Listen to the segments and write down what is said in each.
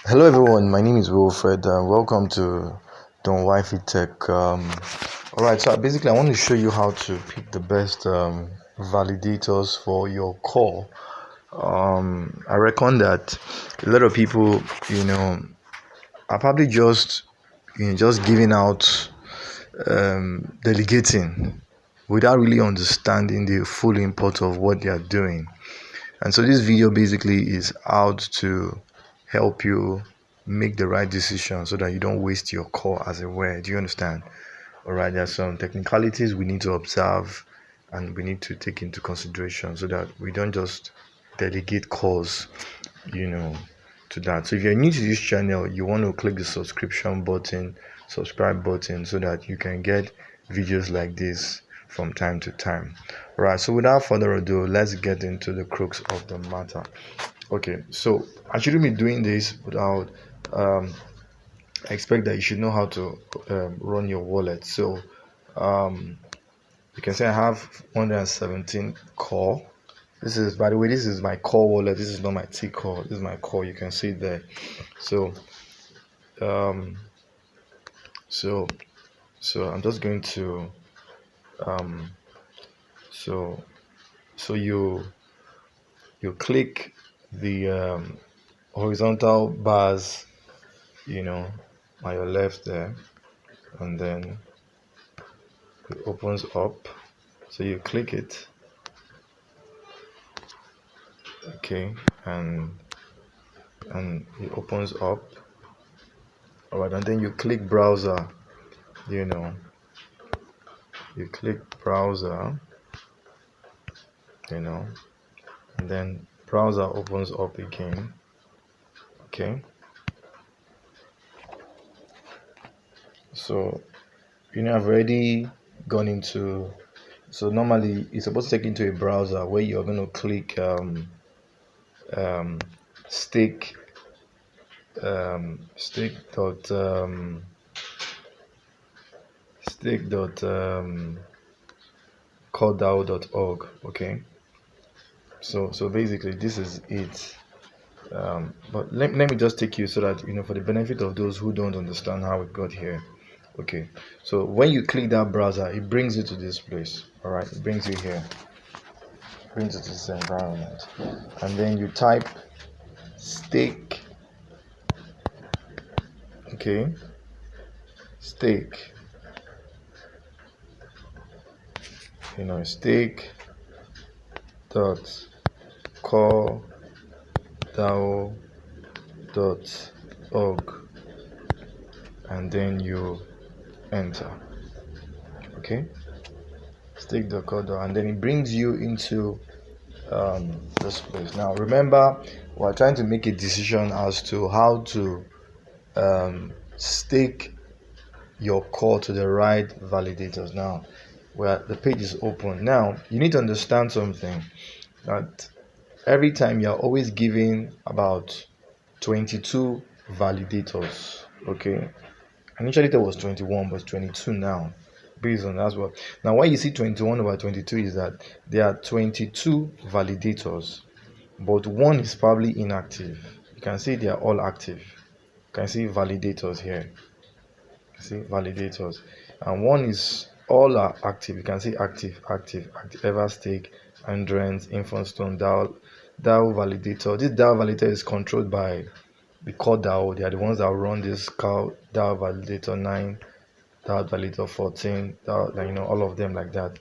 Hello everyone, my name is Wilfred and welcome to Don Wifey Tech. Alright, so basically I want to show you how to pick the best validators for your call. I reckon that a lot of people, are probably just giving out delegating without really understanding the full import of what they are doing. And so this video basically is out to help you make the right decision so that you don't waste your call as a word. Do you understand? All right, there are some technicalities we need to observe and we need to take into consideration so that we don't just delegate calls, to that. So if you're new to this channel, you want to click the subscribe button so that you can get videos like this from time to time. All right, so without further ado, let's get into the crux of the matter. Okay, so I shouldn't be doing this without I expect that you should know how to run your wallet. So you can say I have 117 core. This is, by the way, this is my core wallet. This is not my T core. This is my core. You can see it there. So so I'm just going to so you click the horizontal bars, on your left there, and then it opens up. So you click it, okay, and it opens up. All right, and then you click browser. You click browser, and then browser opens up again. Okay, so I've already gone into, so normally it's supposed to take into a browser where you're going to click stake stake dot Coredao.org. Okay, so basically this is it. But let me just take you so that for the benefit of those who don't understand how it got here. Okay, so when you click that browser, it brings you to this place. All right, it brings you here, brings you to this environment, and then you type stake. Okay, stake, stake dot Coredao.org, and then you enter. Okay, stake.Coredao, and then it brings you into this place. Now remember, we're trying to make a decision as to how to stake your call to the right validators. Now where the page is open, now you need to understand something, that every time you're always giving about 22 validators. Okay, initially there was 21 but 22 now, based on that's what. Now why you see 21 over 22 is that there are 22 validators, but one is probably inactive. You can see they are all active. You can see validators here. See validators, and one is all are active. You can see active, Everstake, Andrens, Infostone, DAO validator. This DAO validator is controlled by the Coredao. They are the ones that run this DAO validator 9, DAO validator 14, DAO, all of them like that.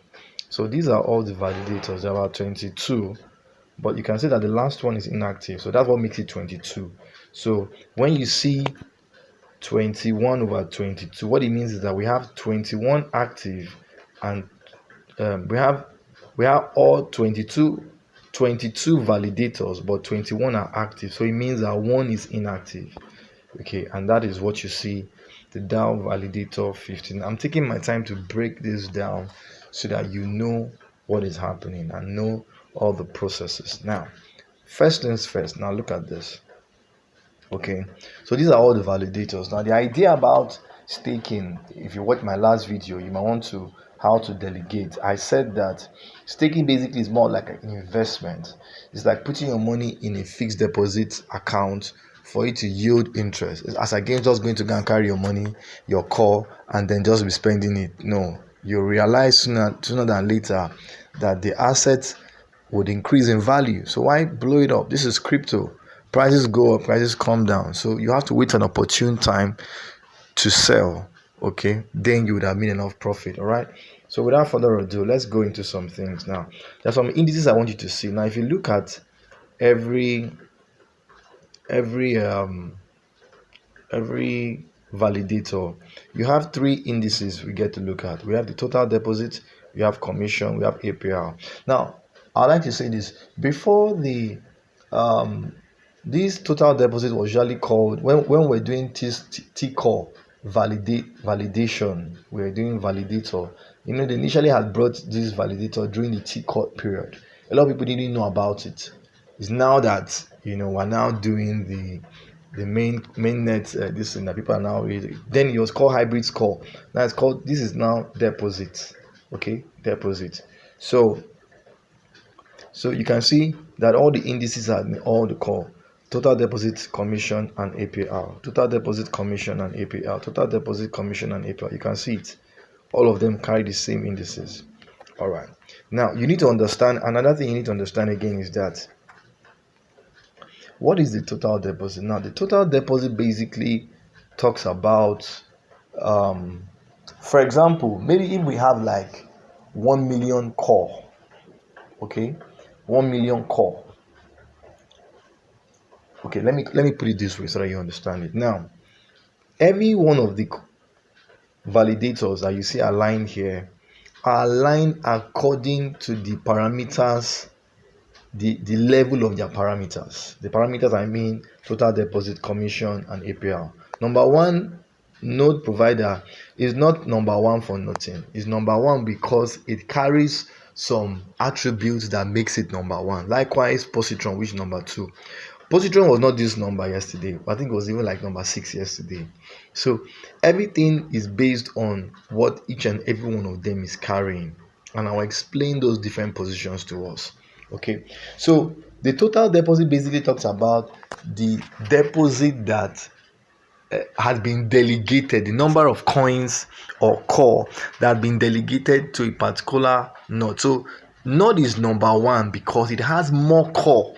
So these are all the validators. There are about 22, but you can see that the last one is inactive. So that's what makes it 22. So when you see 21 over 22, what it means is that we have 21 active, and we have all 22 validators, but 21 are active. So it means that one is inactive. Okay, and that is what you see, the DAO validator 15. I'm taking my time to break this down so that you know what is happening and know all the processes. Now first things first, now look at this. Okay, so these are all the validators. Now the idea about staking, if you watch my last video, you might want to how to delegate. I said that staking basically is more like an investment. It's like putting your money in a fixed deposit account for it to yield interest. As against just going to go and carry your money, your call, and then just be spending it. No, you realize sooner than later that the assets would increase in value. So why blow it up? This is crypto. Prices go up, prices come down. So you have to wait an opportune time to sell. Okay, then you would have made enough profit. All right. So without further ado, let's go into some things now. There's some indices I want you to see. Now, if you look at every validator, you have three indices we get to look at. We have the total deposit, we have commission, we have APR. Now, I'd like to say this before this total deposit was usually called when we're doing T-core validation, we're doing validator. They initially had brought this validator during the T-core period. A lot of people didn't know about it. It's now that we're now doing the main net this thing that people are now reading. Then it was called hybrid score. Now it's called, this is now deposit. Okay, deposit. So you can see that all the indices are all the call. Total deposit, commission, and APR. Total deposit, commission, and APR. Total deposit, commission, and APR. You can see it. All of them carry the same indices. All right. Now you need to understand. Another thing you need to understand again is that what is the total deposit? Now the total deposit basically talks about, for example, maybe if we have like 1 million core. Okay, 1 million core. Okay, let me put it this way so that you understand it. Now, every one of the validators that you see aligned here are aligned according to the parameters, the level of their parameters. The parameters, I mean total deposit, commission, and APR. Number one node provider is not number one for nothing. It's number one because it carries some attributes that makes it number one. Likewise, positron, which is number two. Positron was not this number yesterday. I think it was even like number 6 yesterday. So everything is based on what each and every one of them is carrying, and I'll explain those different positions to us. Okay, so the total deposit basically talks about the deposit that has been delegated, the number of coins or core that have been delegated to a particular node. So node is number one because it has more core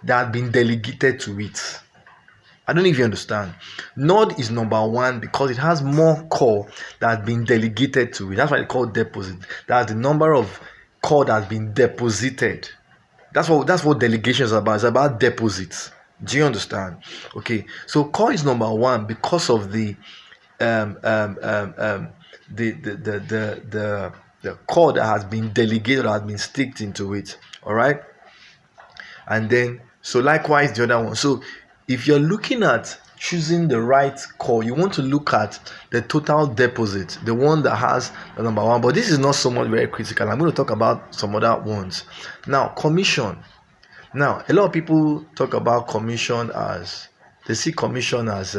that have been delegated to it. I don't know if you understand. Node is number one because it has more core that has been delegated to it. That's why it's called deposit. That's the number of core that has been deposited. That's what delegation is about. It's about deposits. Do you understand? Okay. So core is number one because of the core that has been delegated or has been sticked into it. All right. And then so likewise the other one. So if you're looking at choosing the right core, you want to look at the total deposit, the one that has the number one. But this is not so much very critical. I'm going to talk about some other ones. Now, commission. Now, a lot of people talk about commission as, they see commission as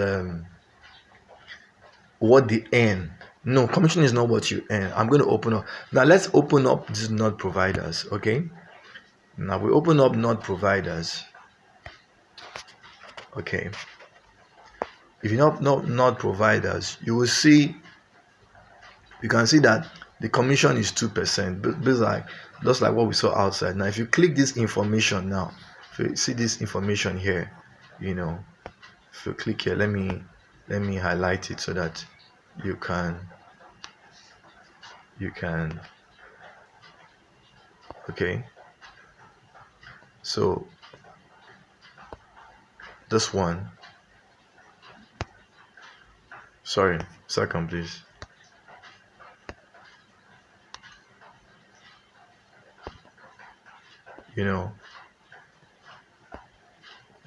what they earn. No, commission is not what you earn. I'm going to open up. Now, let's open up these node providers, okay? Now, we open up node providers. Okay. If you not node providers, you will see, you can see that the commission is 2%, just like what we saw outside. Now, if you click this information now, if you see this information here, if you click here, let me highlight it so that you can okay. So this one, sorry, second please.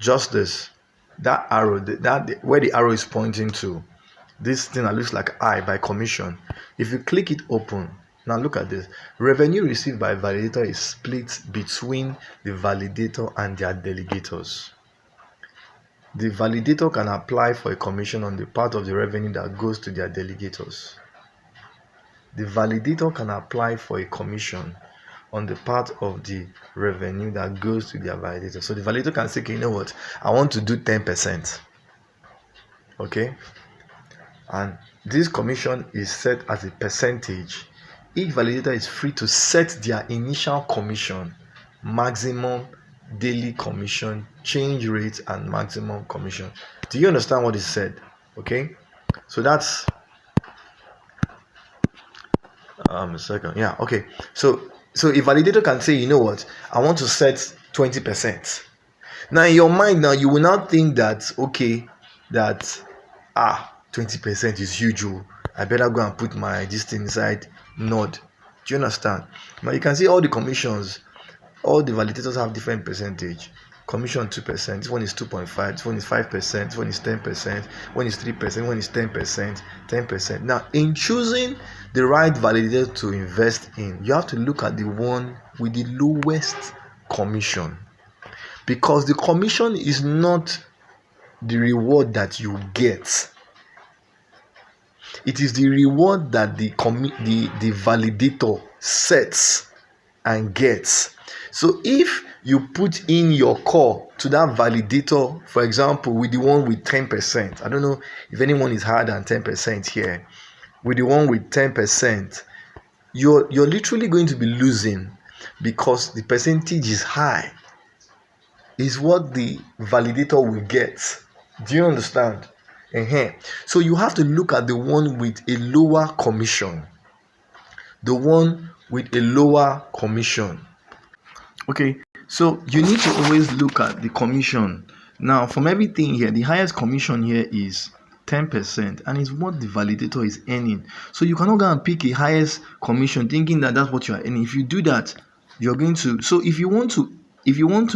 Just this, that arrow, that where the arrow is pointing to, this thing that looks like I by commission. If you click it open, now look at this. Revenue received by validator is split between the validator and their delegators. The validator can apply for a commission on the part of the revenue that goes to their delegators. The validator can apply for a commission on the part of the revenue that goes to their validator. So the validator can say, okay, you know what, I want to do 10%. Okay, and this commission is set as a percentage. Each validator is free to set their initial commission, maximum daily commission, change rate, and maximum commission. Do you understand what is said? Okay, so that's a second. Yeah, okay. So a validator can say, you know what, I want to set 20%. Now in your mind, now you will not think that, okay, that 20% is huge. I better go and put my this thing inside node. Do you understand? Now you can see all the commissions, all the validators have different percentage. Commission 2%, this one is 2.5, this one is 5%, this one is 10%, one is 3%, one is 10%, 10%. Now in choosing the right validator to invest in, you have to look at the one with the lowest commission, because the commission is not the reward that you get. It is the reward that the validator sets and gets. So if you put in your call to that validator, for example, with the one with 10%, I don't know if anyone is higher than 10% here, with the one with 10%, you're literally going to be losing, because the percentage is high, is what the validator will get. Do you understand? So you have to look at the one with a lower commission. The one with a lower commission. Okay, so you need to always look at the commission. Now, from everything here, the highest commission here is 10%, and it's what the validator is earning. So you cannot go and pick a highest commission thinking that that's what you are earning. If you do that, you're going to. So if you want to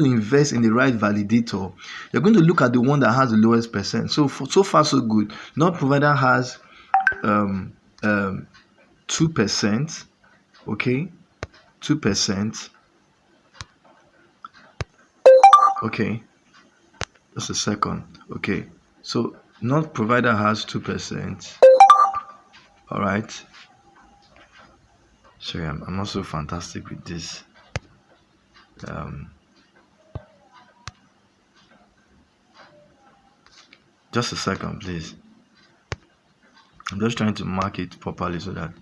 invest in the right validator, you're going to look at the one that has the lowest percent. So far so good. Node provider has 2%. Okay, 2%. Okay, just a second. Okay, so node provider has 2%. All right. Sorry, I'm not so fantastic with this. Just a second, please. I'm just trying to mark it properly so that.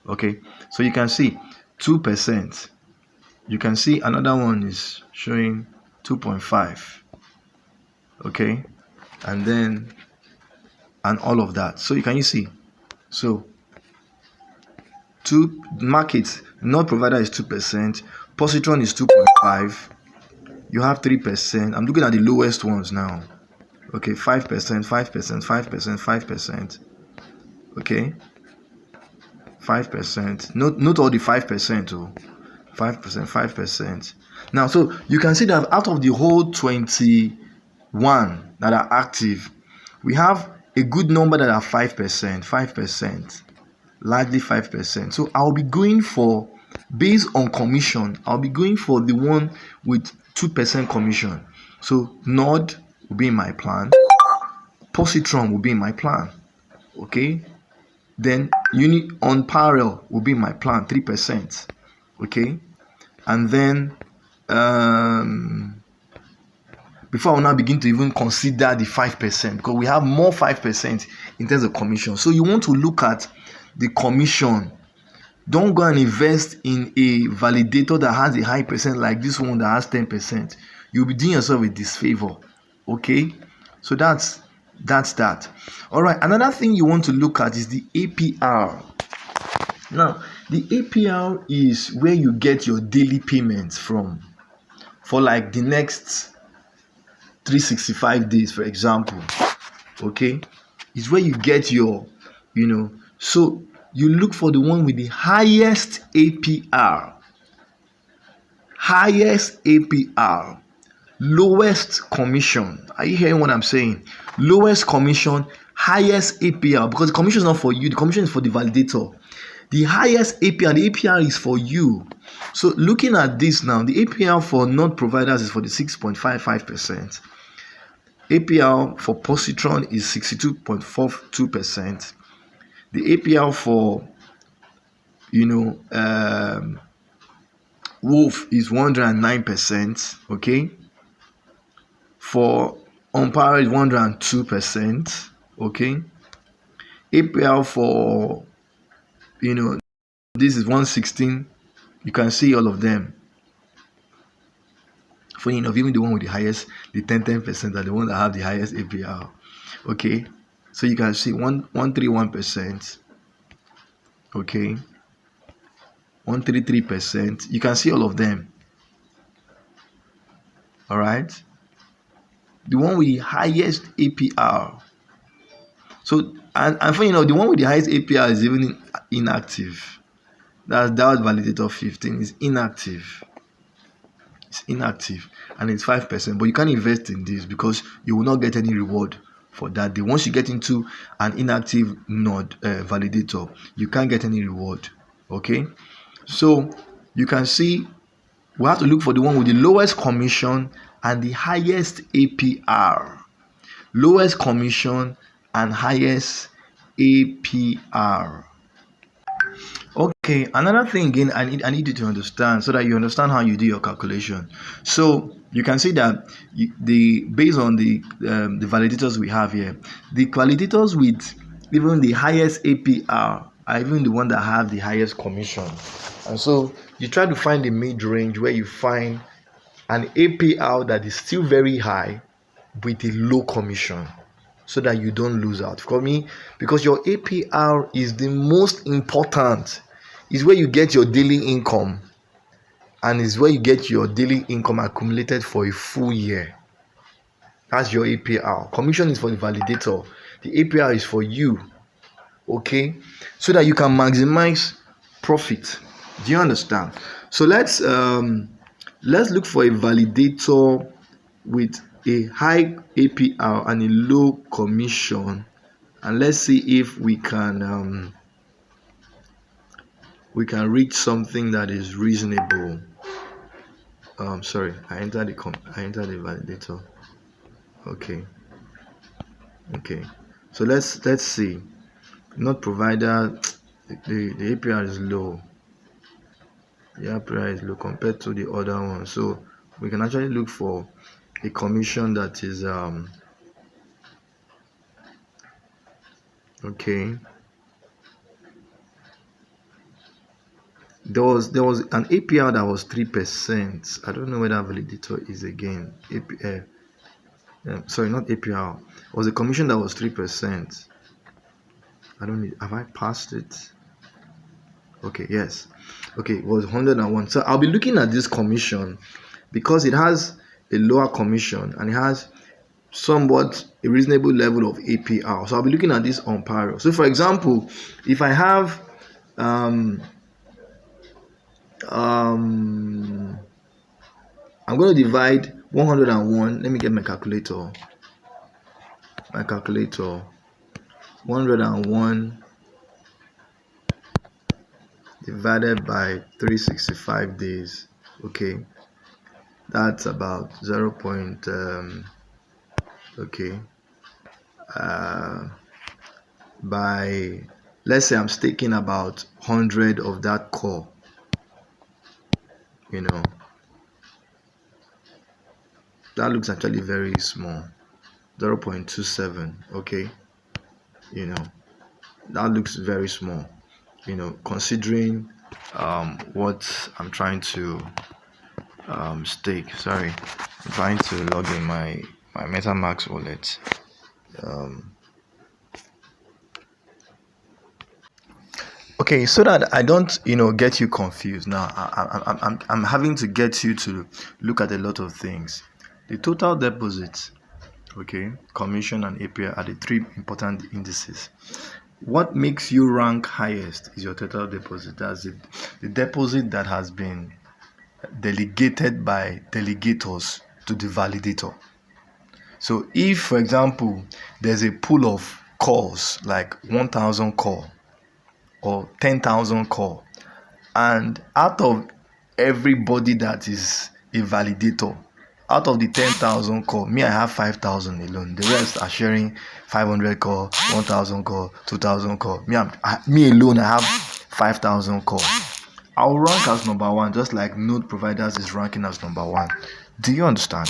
Okay, so you can see 2%. You can see another one is showing 2.5. Okay, and all of that. So you see, so two markets, node provider is 2%, positron is 2.5. You have 3%. I'm looking at the lowest ones now. Okay, 5%, 5%, 5%, 5%. Okay, 5%. Not all the 5%. 5%, 5%. Now, so you can see that out of the whole 21 that are active, we have a good number that are 5%, 5%, largely 5%. So I'll be going for, based on commission, I'll be going for the one with 2% commission. So node will be in my plan, positron will be in my plan. Okay, then unit on parallel will be in my plan, 3%. Okay, and then before I will now begin to even consider the 5%, because we have more 5% in terms of commission. So you want to look at the commission. Don't go and invest in a validator that has a high percent like this one that has 10%. You'll be doing yourself a disfavor. Okay, so that's that. All right, another thing you want to look at is the APR. Now, the APR is where you get your daily payments from for like the next 365 days, for example. Okay, is where you get your, so you look for the one with the highest APR. Highest APR, lowest commission. Are you hearing what I'm saying? Lowest commission, highest APR, because the commission is not for you, the commission is for the validator. The highest APR, the APR is for you. So looking at this now, the APR for node providers is for the 6.55%. APR for positron is 62.42%. The APR for Wolf is 109%. Okay, for on par is 102%. Okay. APR for, this is 116. You can see all of them. Funny enough, even the one with the highest, the 10% are the one that have the highest APR. Okay. So you can see 131%. Okay. 133%. You can see all of them. All right. The one with the highest APR. So, and funny enough, the one with the highest APR is even inactive. That's that validator 15 is inactive. It's inactive and it's 5%. But you can't invest in this because you will not get any reward for that day. Once you get into an inactive node validator, you can't get any reward. Okay. So you can see we have to look for the one with the lowest commission and the highest APR. Lowest commission and highest APR. Okay, another thing again, I need you to understand so that you understand how you do your calculation. So you can see that based on the validators we have here, the validators with even the highest APR are even the one that have the highest commission. And so you try to find the mid range where you find an APR that is still very high with a low commission, so that you don't lose out. For me, because your APR is the most important, is where you get your daily income, and is where you get your daily income accumulated for a full year. That's your APR. Commission is for the validator. The APR is for you. Okay, so that you can maximize profit. Do you understand? So let's look for a validator with a high APR and a low commission, and let's see if we can reach something that is reasonable. Sorry, I entered the validator. Okay. So let's see. Not provider, the APR is low. The APR is low compared to the other one, so we can actually look for a commission that is okay. There was an APR that was 3%. I don't know where that validator is again. Sorry, not APR. It was a commission that was 3%. I don't need. Have I passed it? Okay, yes. Okay, it was 101. So I'll be looking at this commission because it has a lower commission and it has somewhat a reasonable level of APR. So I'll be looking at this on parallel. So for example, if I have I'm going to divide 101. Let me get my calculator. 101 divided by 365 days. Okay, that's about 0. By, let's say I'm staking about 100 of that core. That looks actually very small. 0.27. Okay, that looks very small, considering what I'm trying to stake. Sorry, I'm trying to log in my MetaMask wallet. Okay, so that I don't get you confused. Now I'm having to get you to look at a lot of things. The total deposit, okay, commission and APR are the three important indices. What makes you rank highest is your total deposit. That's it. The deposit that has been delegated by delegators to the validator. So if, for example, there's a pool of calls like 1,000 call or 10,000 call, and out of everybody that is a validator, out of the 10,000 call, me, I have 5,000 alone. The rest are sharing 500 call, 1,000 call, 2,000 call. Me alone, I have 5,000 call. I'll rank as number one, just like node providers is ranking as number one. Do you understand?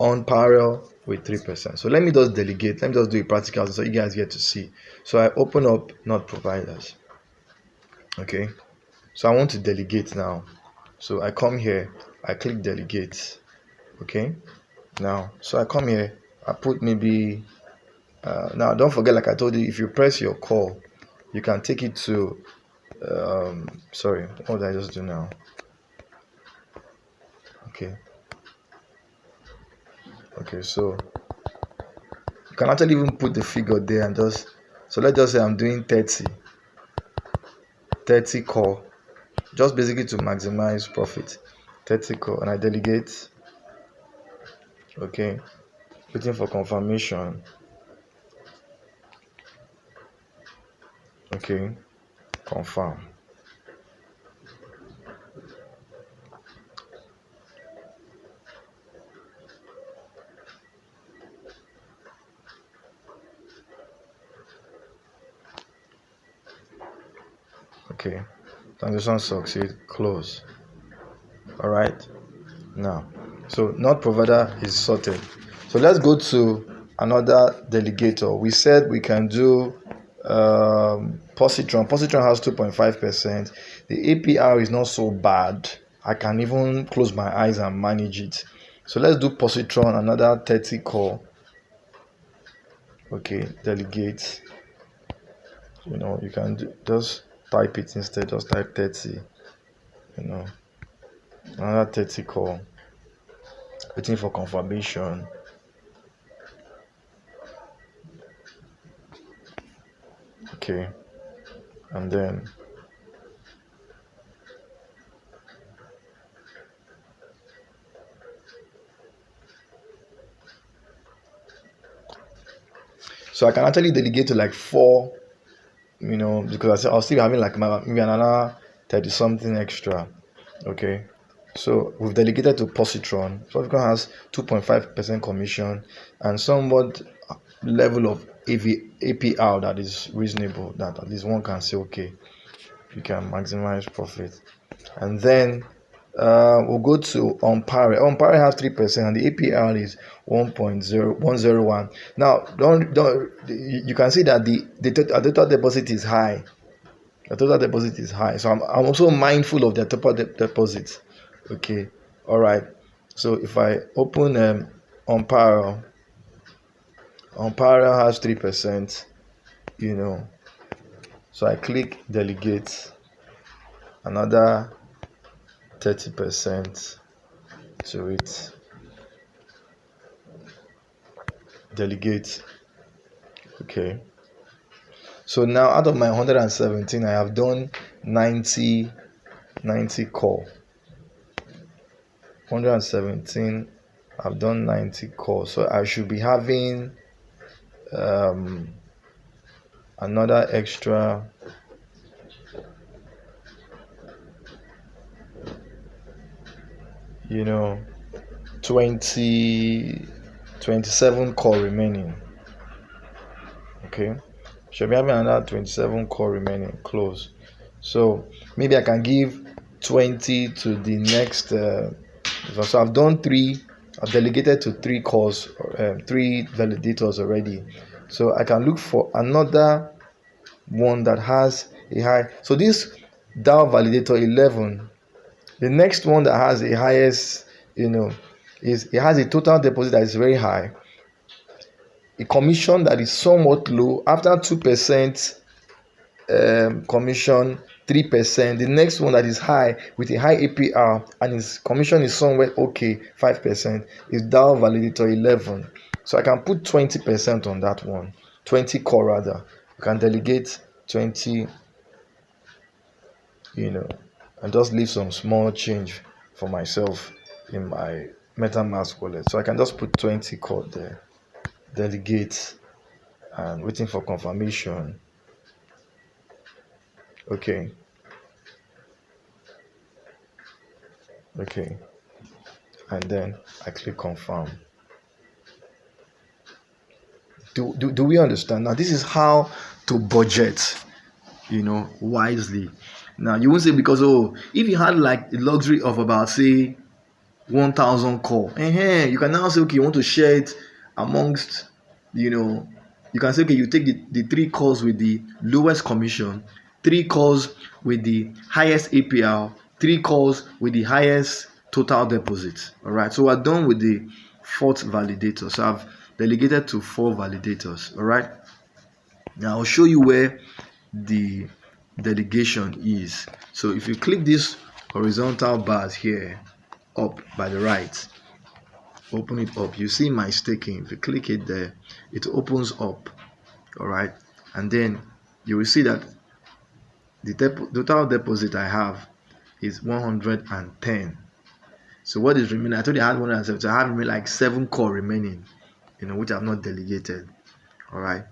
on parallel with 3%. So let me just delegate. Let me just do a practical so you guys get to see. So I open up not providers. Okay. So I want to delegate now. So I come here, I click delegate. Okay. Now, so I come here, I put maybe now don't forget, like I told you, if you press your call, you can take it to sorry, what did I just do now? Okay, so you can actually even put the figure there and just, so let's just say I'm doing 30 call, just basically to maximize profit. 30 call, and I delegate. Okay, waiting for confirmation. Okay, confirm. Okay, transaction succeed, close. All right, now, so not provider is sorted. So let's go to another delegator. We said we can do positron. Positron has 2.5%. The APR is not so bad. I can even close my eyes and manage it. So let's do positron, another 30 call. Okay, delegate. You can just type it instead, just type 30. Another 30 call, waiting for confirmation. Okay, and then so I can actually delegate to like 4, because I'll still be having like maybe another 30 something extra. Okay, so we've delegated to positron. Positron has 2.5% commission and somewhat level of APR that is reasonable, that at least one can say, okay, you can maximize profit. And then we'll go to Onpare. Onpare has 3% and the APR is 1.01. Now, you can see that the total deposit is high. The total deposit is high, so I'm also mindful of the total deposit. Okay, all right. So if I open Onpare has 3%. So I click delegate, another 30% to it, delegate. Okay, so now out of my 117 I have done 90 call. 117 I've done 90 calls, so I should be having another extra 27 call remaining. Okay, should be having another 27 call remaining, close. So maybe I can give 20 to the next so I've done 3. I've delegated to 3 calls, 3 validators already. So I can look for another one that has a high. So this DAO validator 11, the next one that has the highest, is it has a total deposit that is very high, a commission that is somewhat low. After 2% commission, 3%. The next one that is high with a high APR and his commission is somewhere okay, 5%, is DAO validator 11. So I can put 20% on that one, 20 core rather. You can delegate 20, and just leave some small change for myself in my MetaMask wallet. So I can just put 20 core there, delegate, and waiting for confirmation. Okay, and then I click confirm. Do we understand? Now this is how to budget, wisely. Now you won't say, because if you had like the luxury of about, say, 1,000 call. You can now say, okay, you want to share it amongst, you can say, okay, you take the 3 calls with the lowest commission, 3 calls with the highest APR, 3 calls with the highest total deposit. All right, so we're done with the 4th validator. So I've delegated to 4 validators. All right, now I'll show you where the delegation is. So if you click this horizontal bars here up by the right, open it up, you see my staking. If you click it there, it opens up. All right, and then you will see that the total deposit I have is 110. So what is remaining? I told you I had 170. So I have like 7 core remaining, which I've not delegated. All right,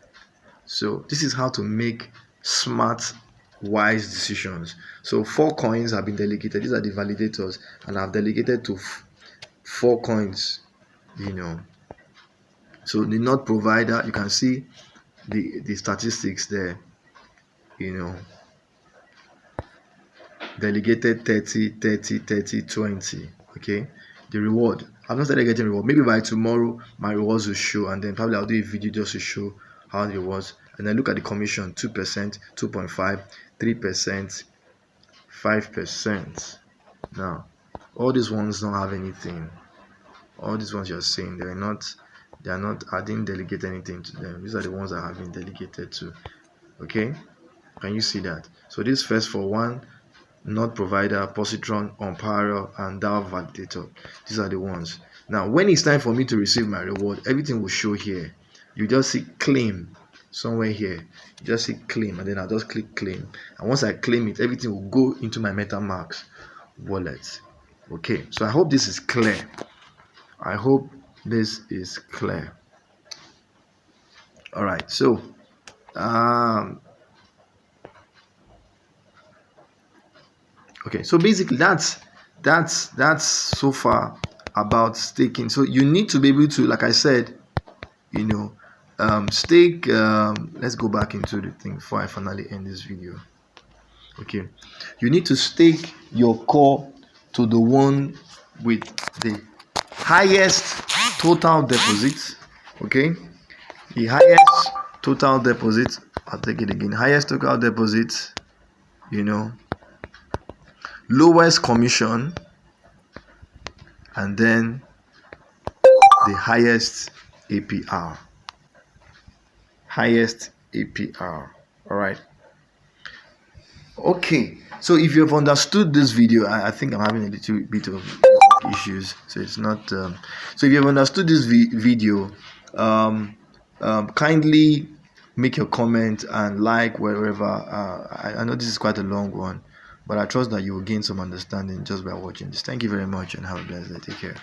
so this is how to make smart, wise decisions. So 4 coins have been delegated. These are the validators, and I've delegated to 4 coins. So the node provider, you can see the statistics there. Delegated 30, 30, 30, 20. Okay, the reward, I've not started getting reward. Maybe by tomorrow my rewards will show, and then probably I'll do a video just to show how it was. And then look at the commission: 2%, 2.5, 3%, 5%. Now all these ones don't have anything. All these ones you're seeing, I didn't delegate anything to them. These are the ones that have been delegated to. Okay, can you see that? So this first for 1 node provider, positron, Ontario, and DAO validator. These are the ones. Now when it's time for me to receive my reward, everything will show here. You just see claim somewhere here. You just see claim, and then I'll just click claim, and once I claim it, everything will go into my MetaMask wallet. Okay, so I hope this is clear. All right, so okay, so basically that's so far about staking. So you need to be able to, like I said, stake. Let's go back into the thing before I finally end this video. Okay, you need to stake your core to the one with the highest total deposit. Okay, the highest total deposit, I'll take it again, highest total deposit, lowest commission, and then the highest APR. All right, okay, so if you have understood this video, I think I'm having a little bit of issues, so it's not so if you have understood this video, kindly make your comment and like wherever. I know this is quite a long one, but I trust that you will gain some understanding just by watching this. Thank you very much, and have a blessed day. Take care.